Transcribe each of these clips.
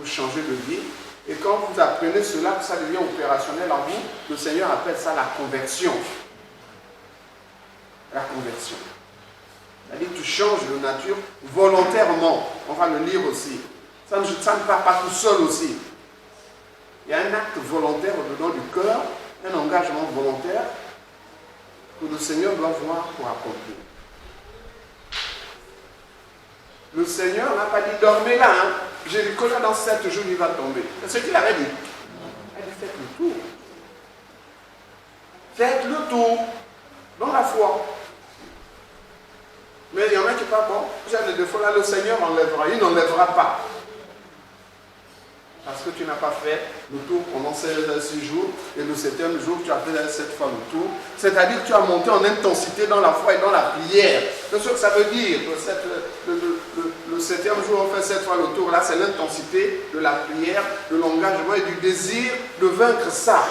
pour changer de vie. Et quand vous apprenez cela, que ça devient opérationnel en vous, le Seigneur appelle ça la conversion. La conversion. C'est-à-dire que tu changes de nature volontairement. On va le lire aussi. Ça ne part pas tout seul aussi. Il y a un acte volontaire au-dedans du cœur, un engagement volontaire que le Seigneur doit voir pour accomplir. Le Seigneur n'a pas dit dormez là, hein. Jéricho là dans 7 jours il va tomber. C'est ce qu'il avait dit. Il a dit faites le tour. Faites le tour dans la foi. Mais il y en a qui parlent, bon, j'ai des défauts là, le Seigneur enlèvera. Il n'enlèvera pas. Parce que tu n'as pas fait le tour pendant 6 jours et le 7e jour tu as fait 7 fois le tour. C'est-à-dire que tu as monté en intensité dans la foi et dans la prière. C'est ce que ça veut dire. Le 7e jour on fait 7 fois le tour. Là c'est l'intensité de la prière, de l'engagement et du désir de vaincre ça.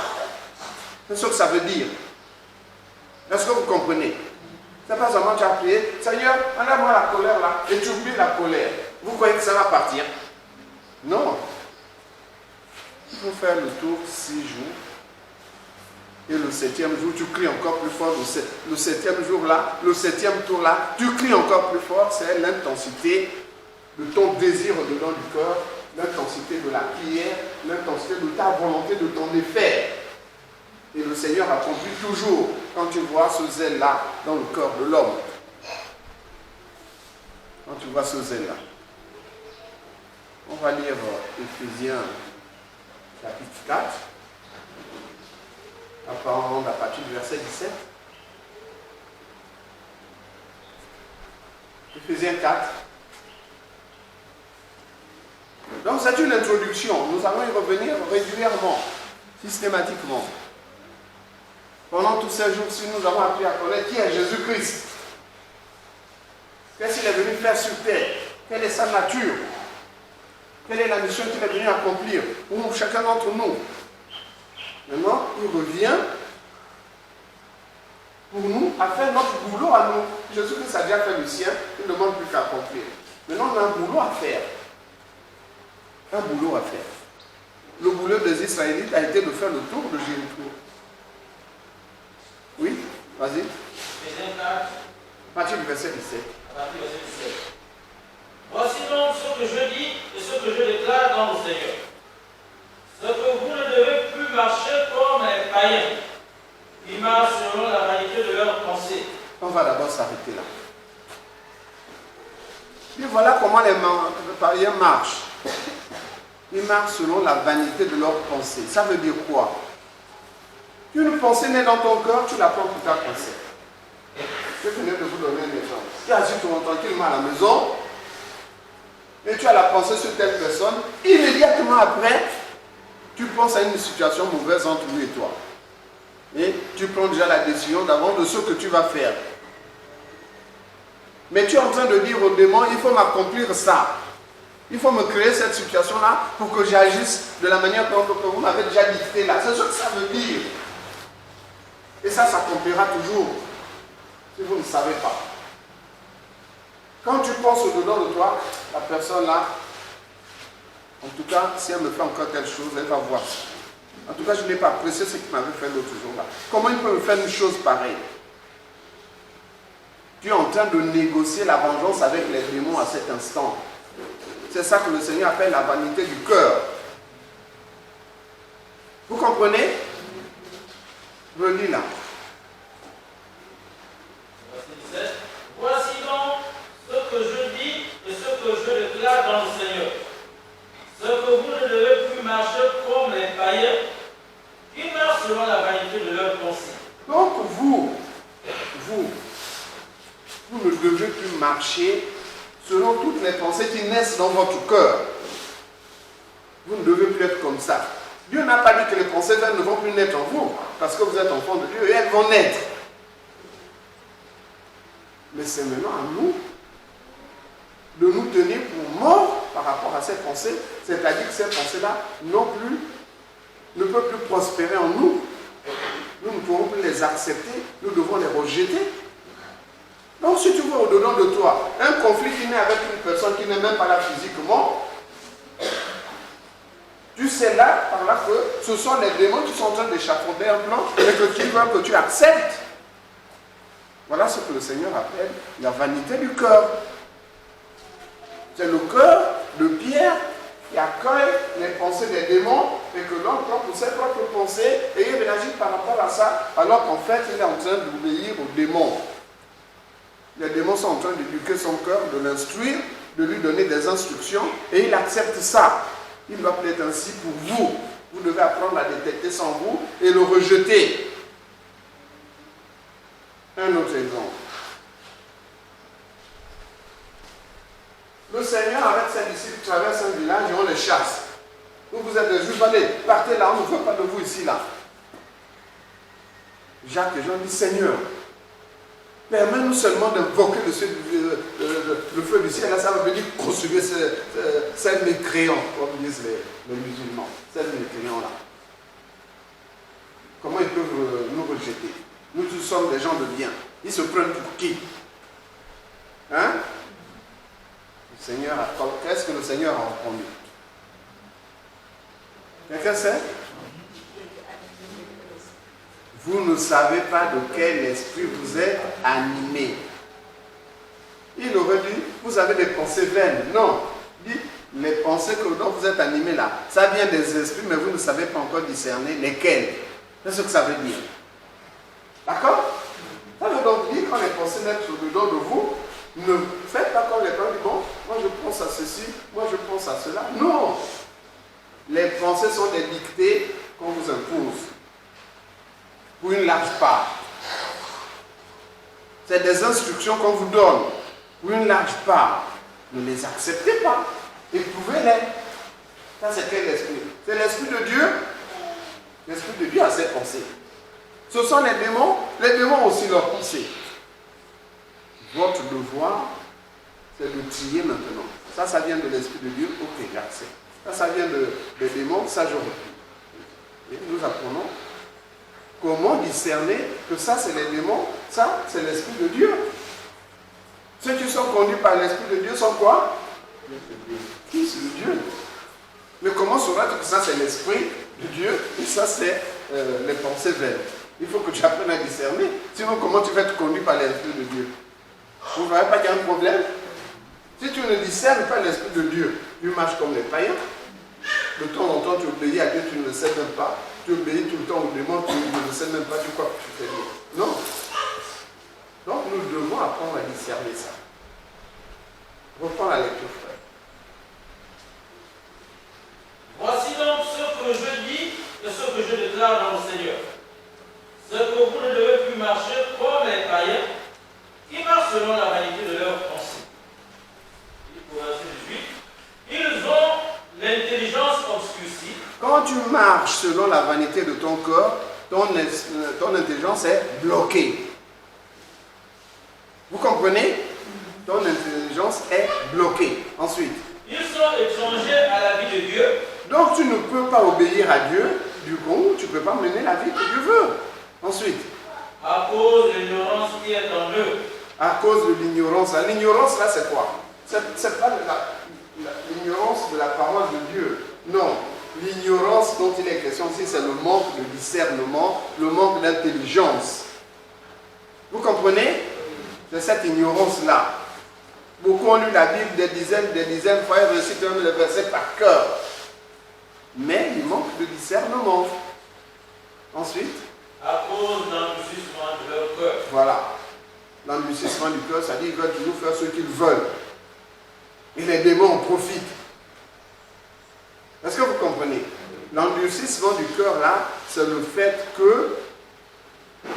C'est ce que ça veut dire. Est-ce que vous comprenez? C'est pas seulement tu as prié, Seigneur, enlève-moi la colère là et tu oublies la colère. Vous croyez que ça va partir? Non. Il faut faire le tour 6 jours. Et le 7e jour, tu cries encore plus fort. Le 7e jour là, le 7e tour là, tu cries encore plus fort. C'est l'intensité de ton désir au-dedans du cœur, l'intensité de la prière, l'intensité de ta volonté, de ton effet. Et le Seigneur accomplit toujours quand tu vois ce zèle-là dans le cœur de l'homme. Quand tu vois ce zèle-là. On va lire Éphésiens chapitre 4, apparemment à partir du verset 17. Éphésiens 4. Donc c'est une introduction. Nous allons y revenir régulièrement, systématiquement. Pendant tous ces jours-ci, nous avons appris à connaître qui est Jésus-Christ. Qu'est-ce qu'il est venu faire sur terre? Quelle est sa nature? Quelle est la mission qu'il est venu accomplir pour chacun d'entre nous? Maintenant, il revient pour nous à faire notre boulot à nous. Jésus-Christ a déjà fait le sien, il ne demande plus qu'à accomplir. Maintenant, on a un boulot à faire. Un boulot à faire. Le boulot des Israélites a été de faire le tour de Jéricho. Oui, vas-y. À partir du verset 17. À partir du verset 17. Voici donc ce que je dis et ce que je déclare dans le Seigneur. Ce que vous ne devez plus marcher comme les païens, qui marchent selon la vanité de leurs pensées. On va d'abord s'arrêter là. Et voilà comment les païens marchent. Ils marchent selon la vanité de leurs pensées. Ça veut dire quoi? Une pensée naît dans ton cœur, tu la prends pour ta pensée. Je venais de vous donner un exemple. Tu as dit tranquillement à la maison, et tu as la pensée sur telle personne, immédiatement après, tu penses à une situation mauvaise entre lui et toi. Et tu prends déjà la décision d'avant de ce que tu vas faire. Mais tu es en train de dire au démon, il faut m'accomplir ça. Il faut me créer cette situation-là pour que j'agisse de la manière que vous m'avez déjà dicté là. C'est ce que ça veut dire. Et ça s'accomplira toujours si vous ne savez pas. Quand tu penses au-dedans de toi, la personne là, en tout cas, si elle me fait encore quelque chose, elle va voir. En tout cas, je n'ai pas apprécié ce qu'il m'avait fait l'autre jour là. Comment il peut me faire une chose pareille? Tu es en train de négocier la vengeance avec les démons à cet instant. C'est ça que le Seigneur appelle la vanité du cœur. Vous comprenez? Relis là. Voici donc ce que je dis et ce que je déclare dans le Seigneur. Ce que vous ne devez plus marcher comme les païens, qui marchent selon la vanité de leurs pensées. Donc vous ne devez plus marcher selon toutes les pensées qui naissent dans votre cœur. Vous ne devez plus être comme ça. Dieu n'a pas dit que les pensées vaines ne vont plus naître en vous, parce que vous êtes enfant de Dieu et elles vont naître. Mais c'est maintenant à nous de nous tenir pour morts par rapport à ces pensées, c'est-à-dire que ces pensées-là ne peuvent plus prospérer en nous. Nous ne pouvons plus les accepter, nous devons les rejeter. Donc si tu vois au-dedans de toi un conflit qui naît avec une personne qui n'est même pas là physiquement, Tu sais là, par là, que ce sont les démons qui sont en train d'échafauder un plan et que tu veux que tu acceptes. Voilà ce que le Seigneur appelle la vanité du cœur. C'est le cœur de Pierre qui accueille les pensées des démons et que l'homme prend pour ses propres pensées et il réagit par rapport à ça, alors qu'en fait, il est en train d'obéir aux démons. Les démons sont en train d'éduquer son cœur, de l'instruire, de lui donner des instructions et il accepte ça. Il doit être ainsi pour vous. Vous devez apprendre à détecter sans vous et le rejeter. Un autre exemple. Le Seigneur, avec ses disciples, traverse un village et on les chasse. Vous êtes des juifs, allez, partez là, on ne veut pas de vous ici, là. Jacques et Jean disent, Seigneur, permets-nous seulement d'invoquer le feu du ciel, là, ça va venir consumer ces mécréants, comme disent les musulmans, ces mécréants-là. Comment ils peuvent nous rejeter? Nous tous sommes des gens de bien. Ils se prennent pour qui? Hein? Le Seigneur, qu'est-ce que le Seigneur a répondu? Quelqu'un sait? Vous ne savez pas de quel esprit vous êtes animé. Il aurait dit, vous avez des pensées vaines. Non, il dit, les pensées dont vous êtes animés là, ça vient des esprits, mais vous ne savez pas encore discerner lesquels. C'est ce que ça veut dire. D'accord? Ça veut donc dire, quand les pensées naissent au-dedans de vous, ne faites pas comme les gens disent, bon, moi je pense à ceci, moi je pense à cela. Non! Les pensées sont des dictées qu'on vous impose. Pour une large part. C'est des instructions qu'on vous donne. Pour une large part. Ne les acceptez pas. Éprouvez-les. Ça, c'est quel esprit? C'est l'esprit de Dieu. L'esprit de Dieu a ses pensées. Ce sont les démons. Les démons ont aussi leurs pensées. Votre devoir, c'est de trier maintenant. Ça vient de l'esprit de Dieu. Ok, j'accepte. Ça vient des démons. Ça, je refuse. Et nous apprenons comment discerner que ça, c'est les démons, ça, c'est l'Esprit de Dieu. Ceux qui sont conduits par l'Esprit de Dieu sont quoi? Fils de Dieu. Mais comment saura-tu que ça, c'est l'Esprit de Dieu et ça, c'est les pensées vaines? Il faut que tu apprennes à discerner. Sinon, comment tu vas être conduit par l'Esprit de Dieu? Vous ne voyez pas qu'il y a un problème? Si tu ne discernes pas l'Esprit de Dieu, tu marches comme les païens. De temps en temps, tu obéis à Dieu, tu ne le sais même pas. Tu obéis tout le temps aux démons, tu ne le sais même pas, tu crois que tu fais bien. Non. Donc nous devons apprendre à discerner ça. Reprends la lecture, frère. Voici donc ce que je dis et ce que je déclare dans le Seigneur. C'est que vous ne devez plus marcher comme les païens qui marchent selon la vanité de leurs pensées. Verset 18. Ils ont l'intelligence obscurcie. Quand tu marches selon la vanité de ton corps, ton intelligence est bloquée. Vous comprenez? Ton intelligence est bloquée. Ensuite. Ils sont étrangers à la vie de Dieu. Donc tu ne peux pas obéir à Dieu. Du coup, tu ne peux pas mener la vie que Dieu veut. Ensuite. À cause de l'ignorance qui est en eux. À cause de l'ignorance. L'ignorance là, c'est quoi? C'est pas l'ignorance de la parole de Dieu. Non. L'ignorance dont il est question ici, c'est le manque de discernement, le manque d'intelligence. Vous comprenez? C'est cette ignorance-là. Beaucoup ont lu la Bible des dizaines de fois et récitent même les versets par cœur. Mais il manque de discernement. Ensuite? À cause de l'endurcissement de leur cœur. Voilà. L'endurcissement du cœur, ça dit qu'ils veulent toujours faire ce qu'ils veulent. Et les démons en profitent. Est-ce que vous comprenez? L'endurcissement du cœur là, c'est le fait que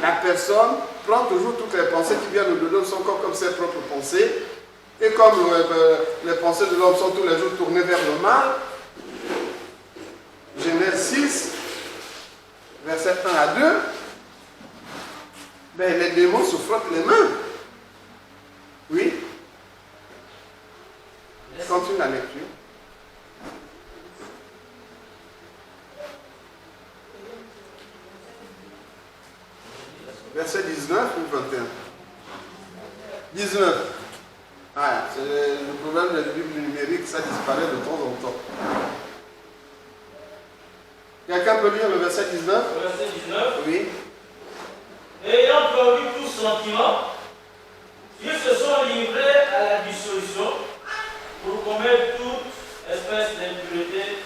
la personne prend toujours toutes les pensées qui viennent au-dedans de son corps comme ses propres pensées. Et comme les pensées de l'homme sont tous les jours tournées vers le mal, Genèse 6, verset 1 à 2, ben, les démons se frottent les mains. Oui? Continue la lecture. Verset 19 ou 21? 19. Ah, c'est le problème de la Bible numérique, ça disparaît de temps en temps. Quelqu'un peut lire le verset 19? Verset 19. Oui. Ayant perdu tout sentiment, ils se sont livrés à la dissolution pour commettre toute espèce d'impureté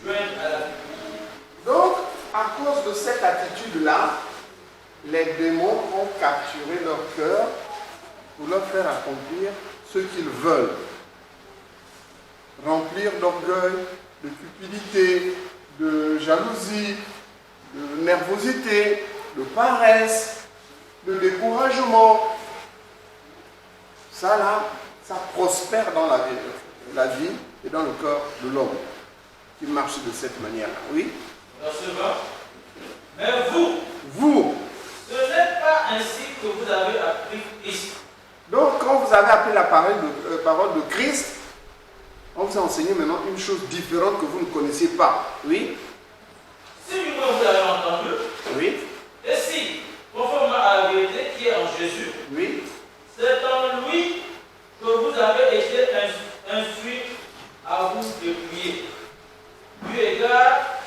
jointe à la cupidité. Donc, à cause de cette attitude-là, les démons ont capturé leur cœur pour leur faire accomplir ce qu'ils veulent. Remplir d'orgueil, de cupidité, de jalousie, de nervosité, de paresse, de découragement. Ça là, ça prospère dans la vie et dans le cœur de l'homme qui marche de cette manière-là. Oui? Verset 20. Mais vous, ce n'est pas ainsi que vous avez appris Christ. Donc, quand vous avez appris la parole de Christ, on vous a enseigné maintenant une chose différente que vous ne connaissiez pas. Oui? Si vous l'avez entendu, Oui? et si, conformément à la vérité qui est en Jésus, Oui? c'est en lui que vous avez été instruits à vous dépouiller. Eu égard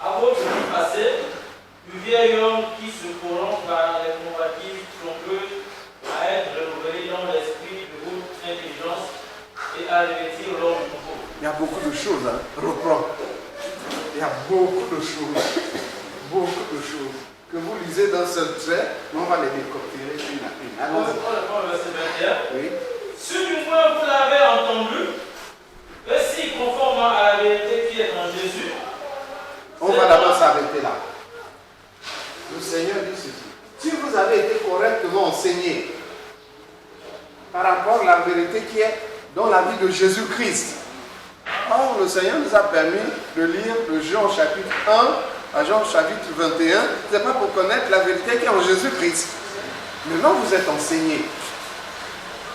à votre vie passée, du vieil homme qui se corrompt par les convoitises trompeuses, à être renouvelé dans l'esprit de votre intelligence et à revêtir l'homme nouveau. Il y a beaucoup de choses, hein. Reprends. Il y a beaucoup de choses. Beaucoup de choses. Que vous lisez d'un seul trait, mais on va les décortiquer une à une. On reprend le verset 21. Oui. Si du moins vous l'avez entendu, et si conformément à la vérité qui est en Jésus, On va d'abord s'arrêter là. Le Seigneur dit ceci. Si vous avez été correctement enseigné par rapport à la vérité qui est dans la vie de Jésus-Christ. Or, le Seigneur nous a permis de lire de Jean chapitre 1 à Jean chapitre 21. Ce n'est pas pour connaître la vérité qui est en Jésus-Christ. Maintenant, vous êtes enseignés.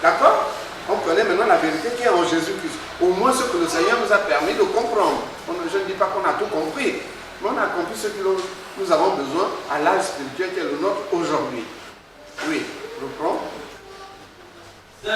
D'accord? On connaît maintenant la vérité qui est en Jésus-Christ. Au moins ce que le Seigneur nous a permis de comprendre. Je ne dis pas qu'on a tout compris, mais on a compris ce que nous avons besoin à l'âge spirituel qui est le nôtre aujourd'hui. Oui, reprends.